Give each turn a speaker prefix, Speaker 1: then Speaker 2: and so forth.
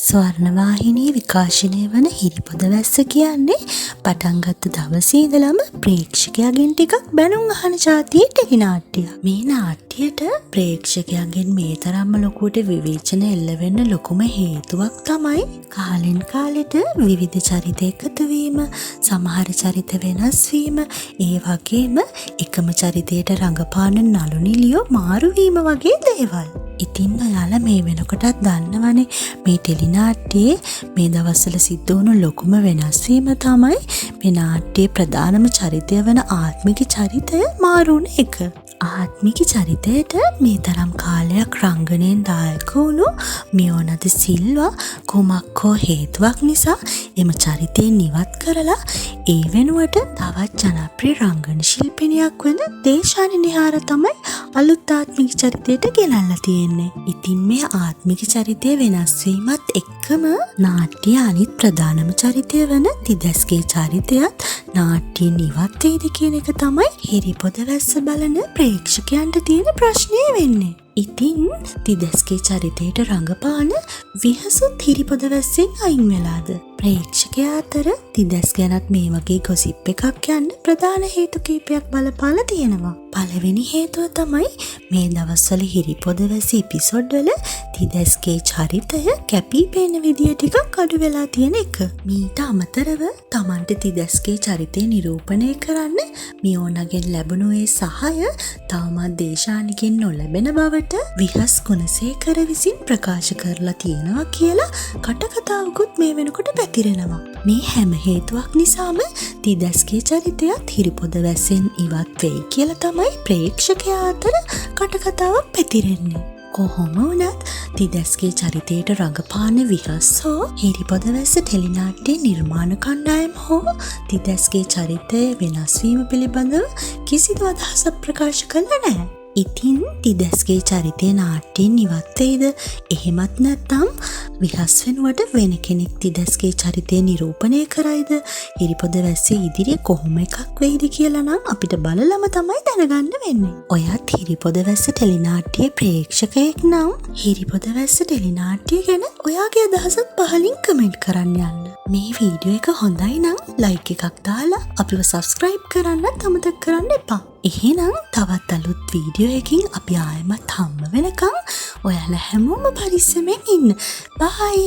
Speaker 1: ස්වර්ණවාහිනී විකාශනය වන හිරිපොද වැස්ස කියන්නේ පටන් ගත්ත දවසේ ඉඳලම ප්‍රේක්ෂකයාගෙන් ටිකක් බැනුම් අහන ජාතියේ ටෙලි නාට්‍යයක්. මේ නාට්‍යයට ප්‍රේක්ෂකයාගෙන් මේ තරම්ම ලොකුවට විවේචන එල්ල වෙන්න ලොකුම හේතුවක් තමයි කාලෙන් කාලෙට විවිධ චරිත එකතු වීම, සමහර චරිත වෙනස් වීම, ඒ වගේම එකම චරිතයට රඟපාන නළු නිළියෝ මාරු වීම වගේ දේවල්. ඉතින් ඔයාලා මේ වෙනකොටත් දන්නවනේ මේ ටෙලි නාට්‍යයේ මේ දවස්වල සිද්ධ වුණු ලොකුම වෙනස් වීම තමයි මේ නාට්‍යයේ ප්‍රධානම චරිතය වන ආත්මික චරිතය මාරු වුණ එක. ආත්මික චරිතයට මේ තරම් කාලයක් රංගනයෙන් දායක වුණු මියෝනද සිල්වා කුමක් හෝ හේතුවක් නිසා එම චරිතයෙන් ඉවත් කරලා ඒ වෙනුවට තවත් ජනප්‍රිය රංගන ශිල්පිනියක් වන දේශානි නිහාර තමයි අලුත් ආත්මික චරිතයට ගෙනල්ලා තියෙන්නේ. ඉතින් මේ ආත්මික චරිතය වෙනස් වීමත් එක්කම නාට්‍යයේ අනිත් ප්‍රධානම චරිතය වන තිදැස්ගේ චරිතයත් නාට්‍යයෙන් ඉවත් වෙයිද කියන එක තමයි හිරිපොද වැස්ස බලන ප්‍රේක්ෂකයන්ට තියෙන ප්‍රශ්නය වෙන්නේ. ඉතින් තිදැස්ගේ චරිතයට රඟපාන විහසුත් හිරිපොද වැස්සෙන් අයින් වෙලාද? ප්‍රේක්ෂකයා අතර තිදැස් ගැනත් මේ වගේ ගොසිප් එකක් යන්න ප්‍රධාන හේතු කිහිපයක් බලපාලා තියෙනවා. පළවෙනි හේතුව තමයි මේ දවස්වල හිරිපොද වැස්ස එපිසෝඩ් වල තිදැස්ගේ චරිතය කැපී පෙනෙන විදිය ටිකක් අඩු වෙලා තියෙන එක. මීට අමතරව Tamante තිදැස්ගේ චරිතය නිරූපණය කරන්න මියෝනගෙන් ලැබුණු ඒ සහාය තවමත් දේශානිගෙන් නොලැබෙන බවට විහස් ගුණසේකර විසින් ප්‍රකාශ කරලා තියෙනවා කියලා කටකතාවකුත් මේ වෙනකොට පැතිරෙනවා. මේ හැම හේතුවක් නිසාම තිදැස්ගේ චරිතයත් හිරිපොද වැස්සෙන් ඉවත් වෙයි කියලා තමයි ප්‍රේක්ෂකයා අතර කටකතාවක් පැතිරෙන්නේ. කොහොම වුණත් තිදැස්ගේ චරිතයට රඟපාන විහස් හෝ හිරිපොද වැස්ස ටෙලි නාට්‍යයේ නිර්මාණ කණ්ඩායම හෝ තිදැස්ගේ චරිතය වෙනස් වීම පිළිබඳව කිසිදු අදහසක් ප්‍රකාශ කළා නැහැ. ඉතින් තිදැස්ගේ චරිතය නාට්‍යයෙන් ඉවත් වෙයිද? එහෙමත් නැත්නම් විහස් වෙනුවට වෙන කෙනෙක් තිදැස්ගේ චරිතය නිරූපණය කරයිද? හිරිපොද වැස්සේ ඉදිරියේ කොහොම එකක් වෙයිද කියලා නම් අපිට බලලම තමයි දැනගන්න වෙන්නේ. ඔයත් හිරිපොද වැස්ස ටෙලි නාට්‍යයේ ප්‍රේක්ෂකයෙක් නම් හිරිපොද වැස්ස ටෙලි නාට්‍යය ගැන ඔයාගේ අදහසත් පහලින් කමෙන්ට් කරන්න යන්න. මේ වීඩියෝ එක හොඳයි නම් ලයික් එකක් දාලා අපිව සබ්ස්ක්‍රයිබ් කරන්නත් අමතක කරන්න එපා. එහෙනම් තවත් අලුත් වීඩියෝ එකකින් අපි ආයෙමත් හම්බ වෙනකම් ඔයාලා හැමෝම පරිස්සමෙන් ඉන්න. බයි.